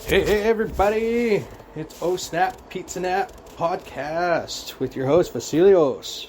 Hey everybody, it's Oh Snap Pizza Nap podcast with your host Vasilios.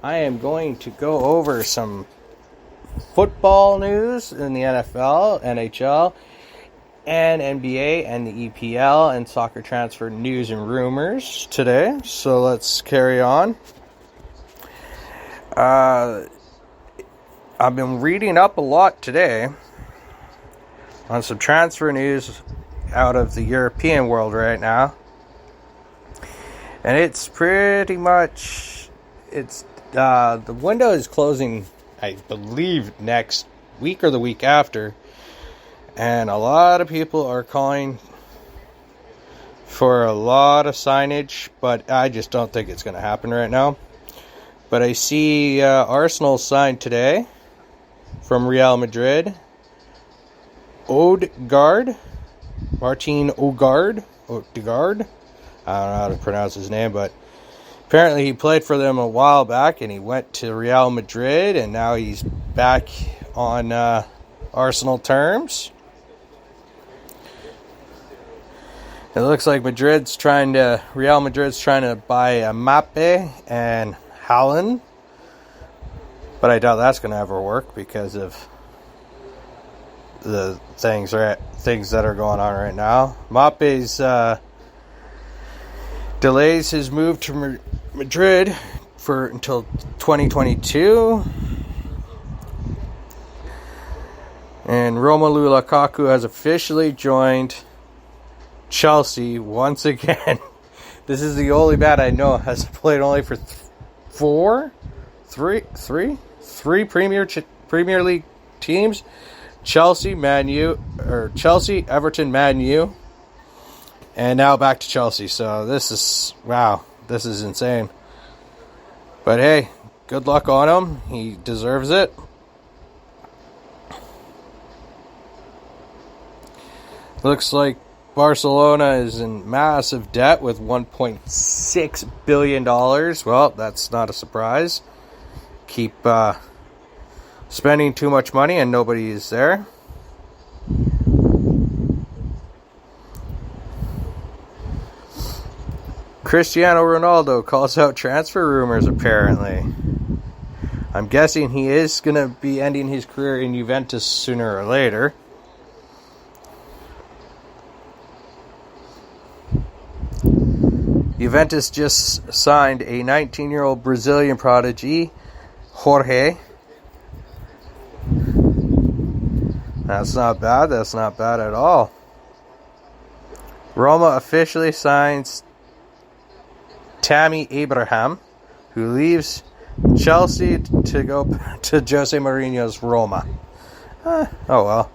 I am going to go over some football news in the NFL, NHL, and NBA and the EPL and soccer transfer news and rumors today. So let's carry on. I've been reading up a lot today on some transfer news out of the European world right now, and it's pretty much the window is closing, I believe, next week or the week after, and a lot of people are calling for a lot of signage, but I just don't think it's going to happen right now. But I see Arsenal signed today from Real Madrid Martin Odegaard. I don't know how to pronounce his name, but apparently he played for them a while back and he went to Real Madrid and now he's back on Arsenal terms. It looks like Real Madrid's trying to buy Mbappe and Haaland, but I doubt that's going to ever work because of the things that are going on right now. Mbappé's delays his move to Madrid until 2022, and Romelu Lukaku has officially joined Chelsea once again. This is the only man I know has played only for three Premier League teams. Chelsea, Everton, Man U, and now back to Chelsea. So this is insane. But hey, good luck on him. He deserves it. Looks like Barcelona is in massive debt with $1.6 billion. Well, that's not a surprise. Keep spending too much money and nobody is there. Cristiano Ronaldo calls out transfer rumors apparently. I'm guessing he is going to be ending his career in Juventus sooner or later. Juventus just signed a 19-year-old Brazilian prodigy, Jorge. That's not bad. That's not bad at all. Roma officially signs Tammy Abraham, who leaves Chelsea to go to Jose Mourinho's Roma. Oh well.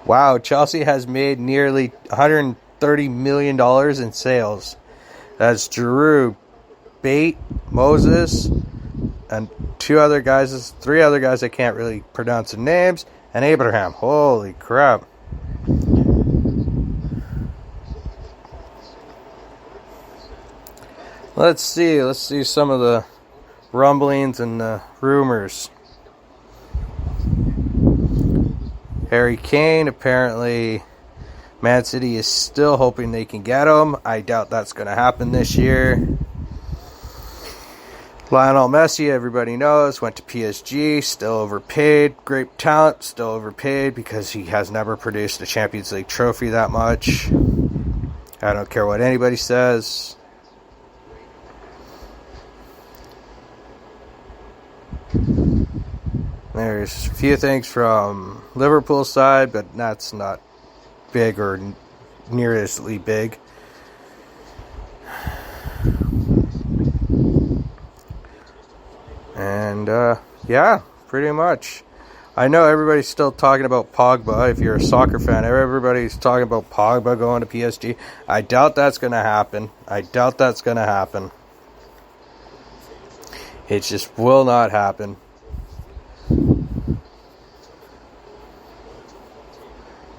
Wow, Chelsea has made nearly $130 million in sales. That's Giroud, Bate, Moses, and three other guys I can't really pronounce the names, and Abraham. Holy crap. Let's see some of the rumblings and the rumors. Harry Kane, apparently Man City is still hoping they can get him. I doubt that's going to happen this year. Lionel Messi, everybody knows, went to PSG, still overpaid. Great talent, still overpaid because he has never produced a Champions League trophy that much. I don't care what anybody says. There's a few things from Liverpool's side, but that's not big or nearly big. And, yeah, pretty much. I know everybody's still talking about Pogba. If you're a soccer fan, everybody's talking about Pogba going to PSG. I doubt that's going to happen. It just will not happen.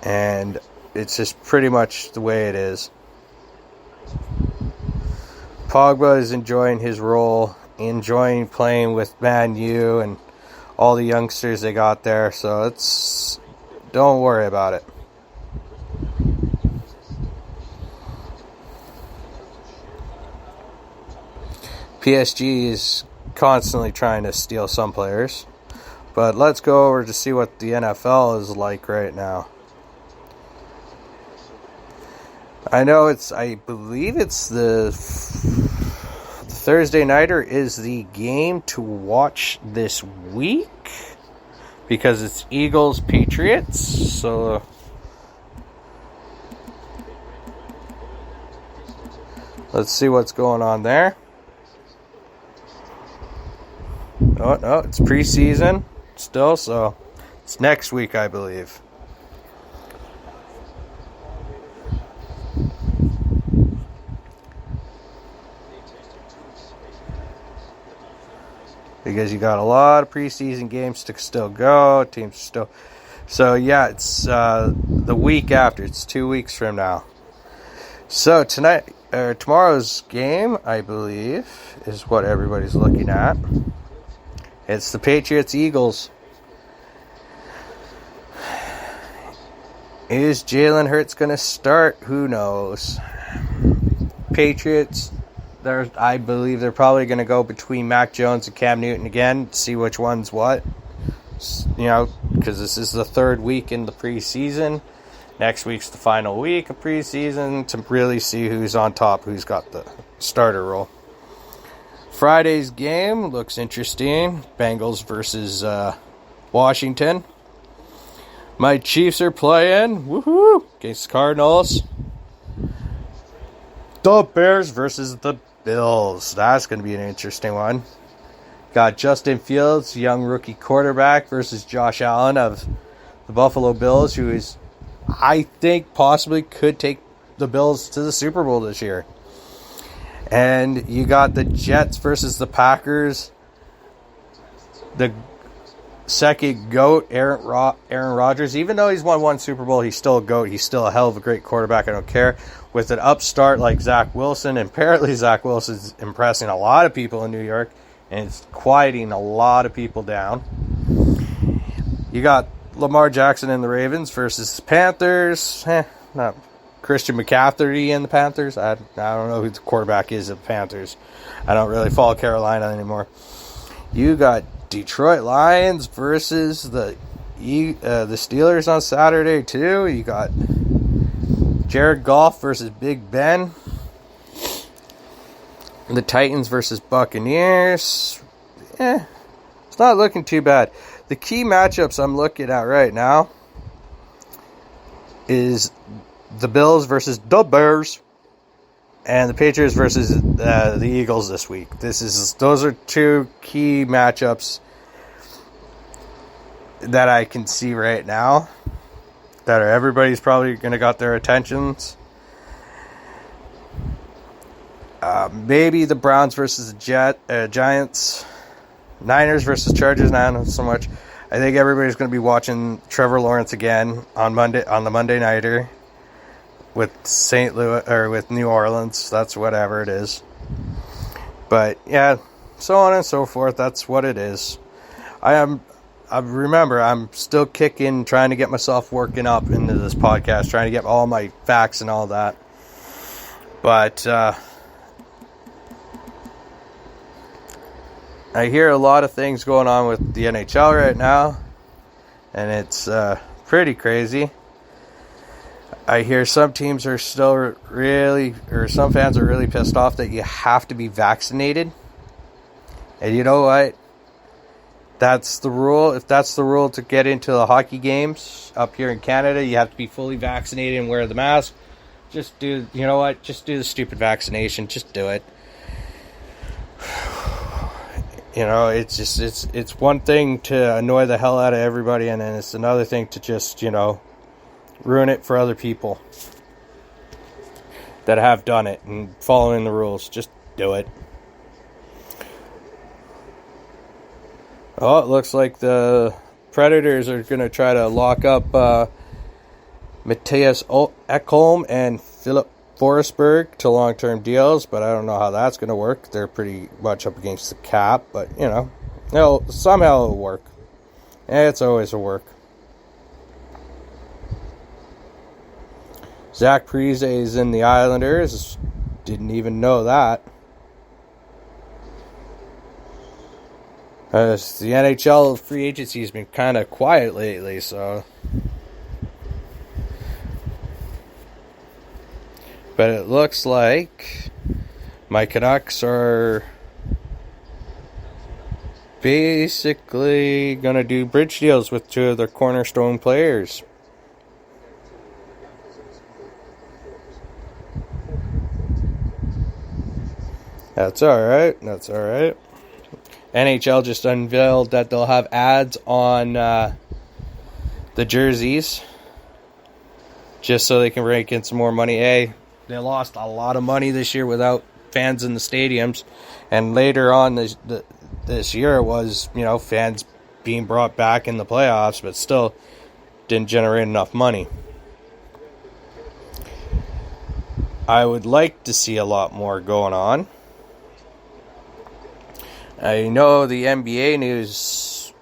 And it's just pretty much the way it is. Pogba is enjoying his role, enjoying playing with Man U and all the youngsters they got there. So don't worry about it. PSG is constantly trying to steal some players. But let's go over to see what the NFL is like right now. I believe it's the Thursday nighter is the game to watch this week because it's Eagles Patriots. So let's see what's going on there. Oh no, it's preseason still, so it's next week, I believe. Because you got a lot of preseason games to still go. Teams still. So, yeah, it's the week after. It's 2 weeks from now. So, tomorrow's game, I believe, is what everybody's looking at. It's the Patriots-Eagles. Is Jalen Hurts going to start? Who knows? Patriots... I believe they're probably going to go between Mac Jones and Cam Newton again, see which one's what. Because this is the third week in the preseason. Next week's the final week of preseason to really see who's on top, who's got the starter role. Friday's game looks interesting. Bengals versus Washington. My Chiefs are playing. Woohoo! Against the Cardinals. The Bears versus the Bills. That's going to be an interesting one. Got Justin Fields, young rookie quarterback, versus Josh Allen of the Buffalo Bills, who is, I think, possibly could take the Bills to the Super Bowl this year. And you got the Jets versus the Packers. The second GOAT, Aaron Rodgers. Even though he's won one Super Bowl, he's still a GOAT. He's still a hell of a great quarterback. I don't care. With an upstart like Zach Wilson, and apparently Zach Wilson's impressing a lot of people in New York, and it's quieting a lot of people down. You got Lamar Jackson and the Ravens versus the Panthers. Not Christian McCaffrey and the Panthers. I don't know who the quarterback is of the Panthers. I don't really follow Carolina anymore. You got Detroit Lions versus the Steelers on Saturday too. You got Jared Goff versus Big Ben. The Titans versus Buccaneers. It's not looking too bad. The key matchups I'm looking at right now is the Bills versus the Bears and the Patriots versus the Eagles this week. Those are two key matchups that I can see right now. Everybody's probably going to got their attentions. Maybe the Browns versus the Giants. Niners versus Chargers. Not so much. I think everybody's going to be watching Trevor Lawrence again on the Monday Nighter with St. Louis or with New Orleans. That's whatever it is. But yeah, so on and so forth. That's what it is. Remember, I'm still kicking, trying to get myself working up into this podcast, trying to get all my facts and all that. But I hear a lot of things going on with the NHL right now, and it's pretty crazy. I hear some teams are still some fans are really pissed off that you have to be vaccinated. And you know what? That's the rule. If that's the rule to get into the hockey games up here in Canada, you have to be fully vaccinated and wear the mask. Just do the stupid vaccination. Just do it. It's one thing to annoy the hell out of everybody, and then it's another thing to just, ruin it for other people that have done it and following the rules. Just do it. Oh, it looks like the Predators are going to try to lock up Matthias Ekholm and Philip Forsberg to long-term deals, but I don't know how that's going to work. They're pretty much up against the cap, but, somehow it'll work. It's always a work. Zach Parise is in the Islanders. Didn't even know that. The NHL free agency has been kind of quiet lately, so. But it looks like my Canucks are basically going to do bridge deals with two of their cornerstone players. That's alright. That's alright. NHL just unveiled that they'll have ads on the jerseys just so they can rake in some more money. Hey, they lost a lot of money this year without fans in the stadiums. And later on this year it was, fans being brought back in the playoffs, but still didn't generate enough money. I would like to see a lot more going on. I know the NBA news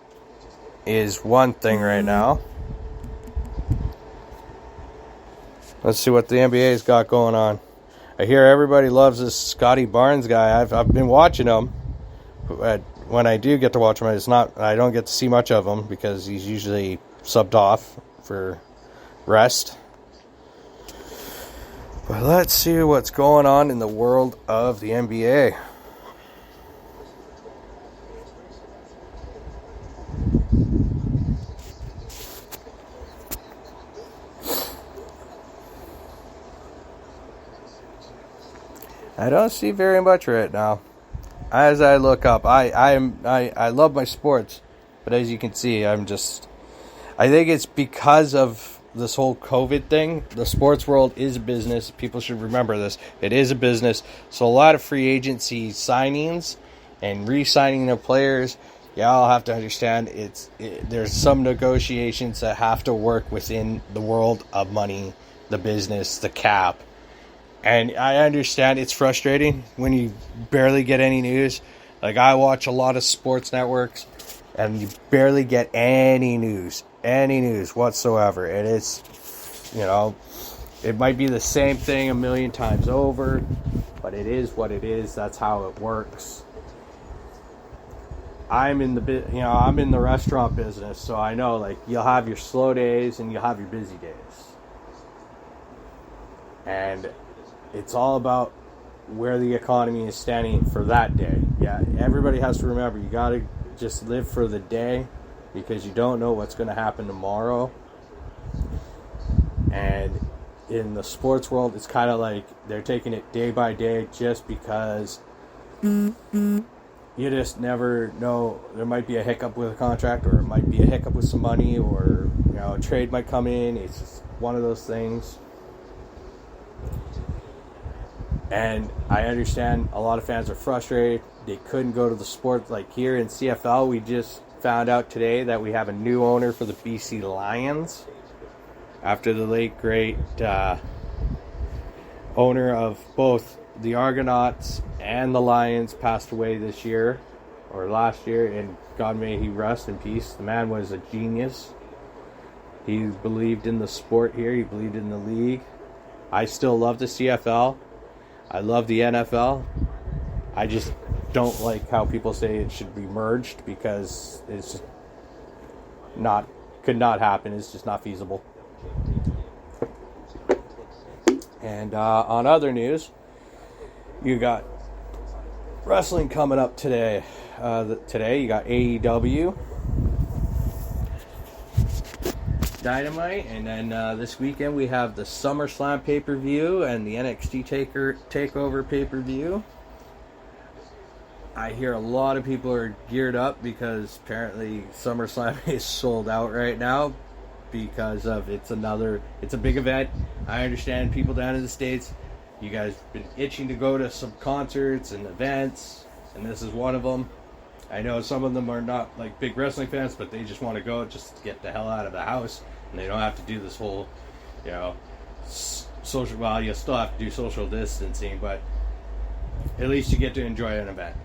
is one thing right now. Let's see what the NBA's got going on. I hear everybody loves this Scotty Barnes guy. I've been watching him. When I do get to watch him, I don't get to see much of him because he's usually subbed off for rest. But let's see what's going on in the world of the NBA. I don't see very much right now. As I look up, I love my sports, but as you can see, I think it's because of this whole COVID thing. The sports world is a business. People should remember this. It is a business. So a lot of free agency signings and re-signing of players, y'all have to understand there's some negotiations that have to work within the world of money, the business, the cap. And I understand it's frustrating when you barely get any news. Like, I watch a lot of sports networks, and you barely get any news whatsoever. And it's, it might be the same thing a million times over, but it is what it is. That's how it works. I'm in the restaurant business, so I know, like, you'll have your slow days and you'll have your busy days. And it's all about where the economy is standing for that day. Yeah, everybody has to remember, you got to just live for the day because you don't know what's going to happen tomorrow. And in the sports world, it's kind of like they're taking it day by day just because you just never know. There might be a hiccup with a contract, or it might be a hiccup with some money, or a trade might come in. It's just one of those things. And I understand a lot of fans are frustrated. They couldn't go to the sport. Like here in CFL, we just found out today that we have a new owner for the BC Lions. After the late, great owner of both the Argonauts and the Lions passed away this year, or last year, and God may he rest in peace. The man was a genius. He believed in the sport here. He believed in the league. I still love the CFL. I love the NFL. I just don't like how people say it should be merged because it's just could not happen. It's just not feasible. And on other news, you got wrestling coming up today. Today you got AEW, Dynamite, and then this weekend we have the SummerSlam pay-per-view and the NXT Takeover pay-per-view. I hear a lot of people are geared up because apparently SummerSlam is sold out right now because of it's a big event. I understand people down in the States, you guys have been itching to go to some concerts and events, and this is one of them. I know some of them are not like big wrestling fans, but they just want to go just to get the hell out of the house, and they don't have to do this whole, social. Well, you still have to do social distancing, but at least you get to enjoy an event.